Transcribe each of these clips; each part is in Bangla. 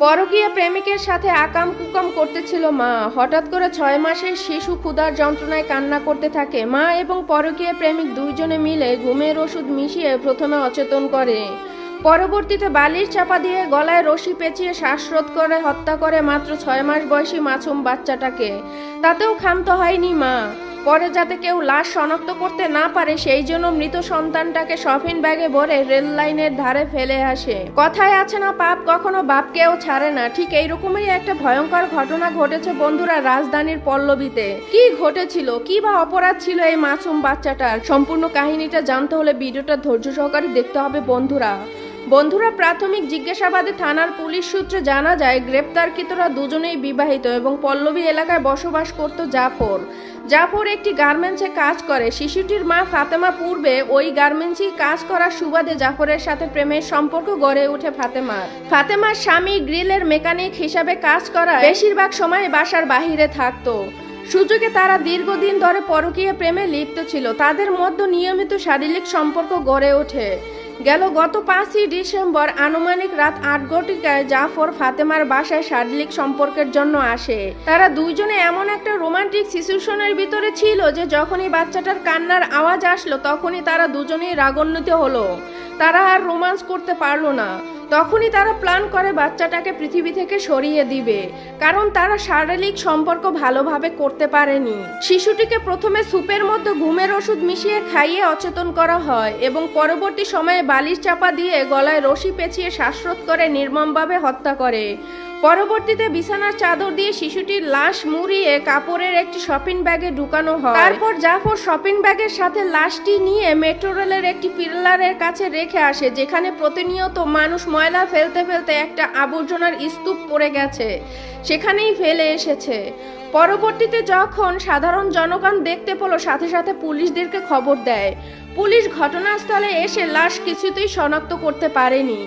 পরকীয়া প্রেমিকের সাথে আকাম কুকাম করতেছিল মা। হঠাৎ করে 6 মাসের শিশু ক্ষুধার যন্ত্রণায় কান্না করতে থাকে। মা এবং পরকীয়া প্রেমিক দুইজনে মিলে ঘুমের ওষুধ মিশিয়ে প্রথমে অচেতন করে, পরবর্তীতে বালিশ চাপা দিয়ে গলায় রশি পেঁচিয়ে শ্বাসরোধ করে হত্যা করে মাত্র 6 মাস বয়সী মাসুম বাচ্চাটাকে। তাতেও ক্ষান্ত হয়নি মা। পরে যাতে কেউ লাশ শনাক্ত করতে না পারে সেই জন্য মৃত সন্তানটাকে শপিং ব্যাগে ভরে রেল লাইনের ধারে ফেলে আসে। কথায় আছে না, পাপ কখনো বাপকেও ছাড়ে না। ঠিক এইরকমই একটা ভয়ঙ্কর ঘটনা ঘটেছে বন্ধুরা রাজধানীর পল্লবীতে। কি ঘটেছিল, কি বা অপরাধ ছিল এই মাসুম বাচ্চাটার? সম্পূর্ণ কাহিনীটা জানতে হলে ভিডিওটা ধৈর্য সহকারে দেখতে হবে বন্ধুরা প্রাথমিক জিজ্ঞাসাবাদে থানার পুলিশ সূত্রে জানা যায় গ্রেপ্তারকৃতরা দুজনেই বিবাহিত এবং পল্লবী এলাকায় বসবাস করত জাফর একটি গার্মেন্টসে কাজ করে। শিশুটির মা ফাতেমা পূর্বে ওই গার্মেন্টসে কাজ করার সুবাদে জাফরের সাথে প্রেমের সম্পর্ক গড়ে ওঠে ফাতেমার স্বামী গ্রিলের মেকানিক হিসাবে কাজ করা বেশিরভাগ সময় বাসার বাহিরে থাকতো। সুযোগে তারা দীর্ঘদিন ধরে পরকীয়া প্রেমে লিপ্ত ছিল। তাদের মধ্যে নিয়মিত শারীরিক সম্পর্ক গড়ে ওঠে। গত 5ই ডিসেম্বর আনুমানিক রাত 8 ঘটিকায় জাফর ফাতেমার বাসায় শারীরিক সম্পর্কের জন্য আসে। তারা দুইজনে এমন একটা রোমান্টিক সিচুয়েশনের ভিতরে ছিল যে যখনই বাচ্চাটার কান্নার আওয়াজ আসলো তখনই তারা দুজনেই রাগান্বিত হলো। তারা আর রোমান্স করতে পারলো না। তখনই তারা প্ল্যান করে বাচ্চাটাকে পৃথিবী থেকে সরিয়ে দিবে, কারণ তারা শারীরিক সম্পর্ক ভালোভাবে করতে পারেনি। শিশুটিকে প্রথমে স্যুপের মধ্যে ঘুমের ওষুধ মিশিয়ে খাইয়ে অচেতন করা হয় এবং পরবর্তী সময়ে বালিশ চাপা দিয়ে গলায় রশি পেঁচিয়ে শ্বাসরোধ করে নির্মমভাবে হত্যা করে। পরবর্তীতে বিছানার চাদর দিয়ে শিশুটির লাশ মুড়িয়ে কাপড়ের একটি শপিং ব্যাগে ঢুকানো হয়। তারপর জাফর শপিং ব্যাগের সাথে লাশটি নিয়ে মেট্রো রেলের একটি পিলারের কাছে রেখে আসে, যেখানে প্রতিনিয়ত মানুষ ময়লা ফেলতে ফেলতে একটা আবর্জনার স্তূপ পড়ে গেছে, সেখানেই ফেলে এসেছে। পরবর্তীতে যখন সাধারণ জনগণ দেখতে পেল সাথে সাথে পুলিশদেরকে খবর দেয়। পুলিশ ঘটনাস্থলে এসে লাশ কিছুতেই শনাক্ত করতে পারেনি।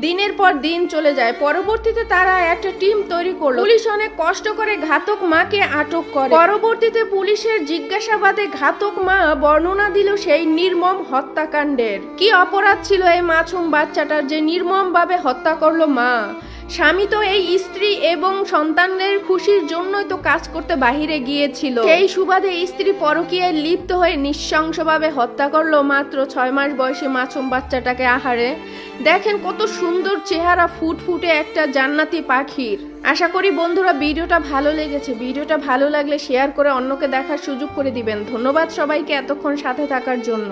দিনের পর দিন চলে যায়। পরবর্তীতে তারা একটা টিম তৈরি করলো। পুলিশ অনেক কষ্ট করে ঘাতক মাকে আটক করে। পরবর্তীতে পুলিশের জিজ্ঞাসাবাদে ঘাতক মা বর্ণনা দিল সেই নির্মম হত্যাকাণ্ডের। কি অপরাধ ছিল এই মাসুম বাচ্চাটার যে নির্মম ভাবে হত্যা করলো মা? স্বামী তো এই স্ত্রী এবং সন্তানদের খুশির জন্যই তো কাজ করতে বাহিরে গিয়েছিল। সেই সুবাদে স্ত্রী পরকীয়ায় লিপ্ত হয়ে নৃশংসভাবে হত্যা করলো মাত্র 6 মাস বয়সী মাসুম বাচ্চাটাকে। আহারে, দেখেন কত সুন্দর চেহারা, ফুটফুটে একটা জান্নাতি পাখির। আশা করি বন্ধুরা ভিডিওটা ভালো লেগেছে। ভিডিওটা ভালো লাগলে শেয়ার করে অন্যকে দেখার সুযোগ করে দিবেন। ধন্যবাদ সবাইকে এতক্ষণ সাথে থাকার জন্য।